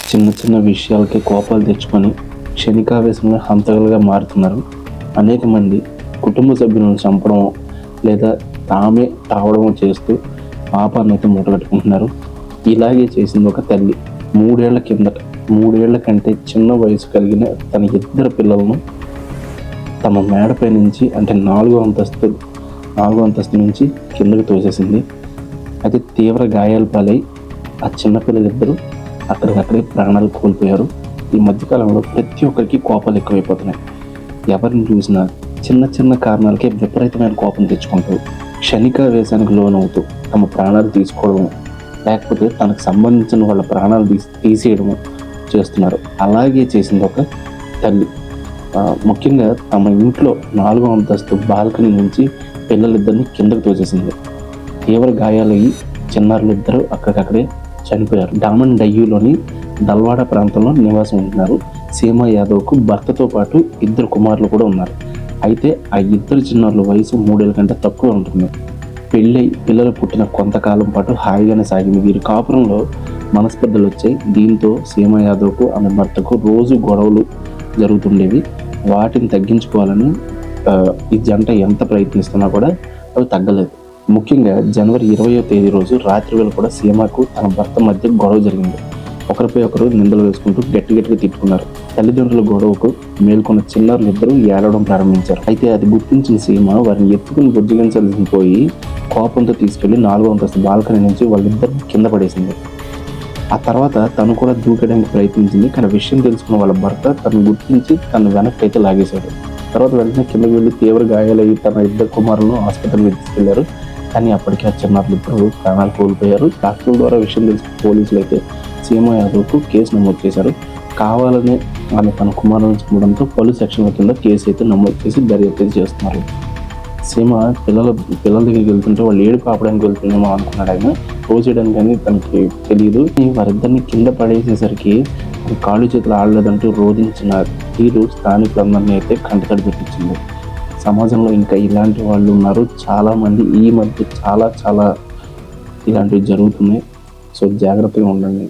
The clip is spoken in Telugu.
చిన్న చిన్న విషయాలకి కోపాలు తెచ్చుకొని క్షణికావేశంగా హంతకులుగా మారుతున్నారు. అనేక మంది కుటుంబ సభ్యులను చంపడం లేదా తామే తావడం చేస్తూ పాపాన్ని అయితే మూటగట్టుకుంటున్నారు. ఇలాగే చేసింది ఒక తల్లి. 3 ఏళ్ల కంటే చిన్న వయసు కలిగిన తన 2 పిల్లలను తమ మేడపై నుంచి అంటే 4వ అంతస్తు నుంచి కిందకు తోసేసింది. అయితే తీవ్ర గాయాల పాలై ఆ చిన్నపిల్లలిద్దరూ అక్కడికక్కడే ప్రాణాలు కోల్పోయారు. ఈ మధ్యకాలంలో ప్రతి ఒక్కరికి కోపాలు ఎక్కువైపోతున్నాయి. ఎవరిని చూసినా చిన్న చిన్న కారణాలకే విపరీతమైన కోపం తెచ్చుకుంటూ క్షణికావేశానికి లోనవుతూ తమ ప్రాణాలు తీసుకోవడం, లేకపోతే తనకు సంబంధించిన వాళ్ళ ప్రాణాలు తీసేయడము చేస్తున్నారు. అలాగే చేసింది ఒక తల్లి. ముఖ్యంగా తమ ఇంట్లో 4వ అంతస్తు బాల్కనీ నుంచి పిల్లలిద్దరిని కిందకు తోసేసింది. తీవ్ర గాయాలయ్యి చిన్నారులిద్దరూ అక్కడికక్కడే చనిపోయారు. డామన్ డయ్యూలోని దల్వాడ ప్రాంతంలో నివాసం ఉంటున్నారు. సీమా యాదవ్కు భర్తతో పాటు 2 కుమారులు కూడా ఉన్నారు. అయితే ఆ 2 చిన్నారుల వయసు 3 ఏళ్ల కంటే తక్కువ ఉంటుంది. పెళ్ళై పిల్లలు పుట్టిన కొంతకాలం పాటు హాయిగానే సాగింది. వీరి కాపురంలో మనస్పర్ధలు వచ్చాయి. దీంతో సీమా యాదవ్కు ఆమె భర్తకు రోజు గొడవలు జరుగుతుండేవి. వాటిని తగ్గించుకోవాలని ఈ జంట ఎంత ప్రయత్నిస్తున్నా కూడా అవి తగ్గలేదు. ముఖ్యంగా జనవరి 20వ తేదీ రోజు రాత్రి వేళ కూడా సీమాకు తన భర్త మధ్య గొడవ జరిగింది. ఒకరిపై ఒకరు నిందలు వేసుకుంటూ గట్టిగా తిట్టుకున్నారు. తల్లిదండ్రుల గొడవకు మేల్కొన్న చిన్నారులు ఇద్దరూ ఏడవడం ప్రారంభించారు. అయితే అది గుర్తించిన సీమ వారిని ఎత్తుకుని బుజ్జగించాల్సి పోయి కోపంతో తీసుకెళ్లి 4వ అంతస్తు బాల్కనీ నుంచి వాళ్ళిద్దరిని కింద పడేసింది. ఆ తర్వాత తను కూడా దూకడానికి ప్రయత్నించింది. కానీ విషయం తెలుసుకున్న వాళ్ళ భర్త తను గుర్తించి తను వెనక్కి అయితే లాగేశాడు. తర్వాత వెంటనే కిందకి వెళ్ళి తీవ్ర గాయాలయ్యి తన 2 కుమారులను ఆసుపత్రికి తీసుకెళ్లారు. కానీ అప్పటికే ఆ చిన్నారులు ఇద్దరు ప్రాణాలు కోల్పోయారు. డాక్టర్ల ద్వారా విషయం తెలుసుకున్న పోలీసులు అయితే సీమా యాదవ్కు కేసు నమోదు చేశారు. కావాలనే ఆమె తన కుమారులను చంపడంతో పలు సెక్షన్ల కింద కేసు అయితే నమోదు చేసి దర్యాప్తు చేస్తున్నారు. సీమ పిల్లల దగ్గరికి వెళ్తుంటే వాళ్ళు ఏడుపు ఆపడానికి వెళ్తుందేమో అనుకున్నాడు ఆయన. రోజు చేయడానికి కానీ తనకి తెలియదు. వారిద్దరిని కింద పడేసేసరికి కాళ్ళు చేతులు ఆడలేదంటూ రోధించిన తీరు స్థానికులందరినీ అయితే కంటతడి పెట్టించింది. సమాజంలో ఇంకా ఇలాంటి వాళ్ళు ఉన్నారు చాలామంది. ఈ మధ్య చాలా ఇలాంటివి జరుగుతున్నాయి. సో జాగ్రత్తగా ఉండండి.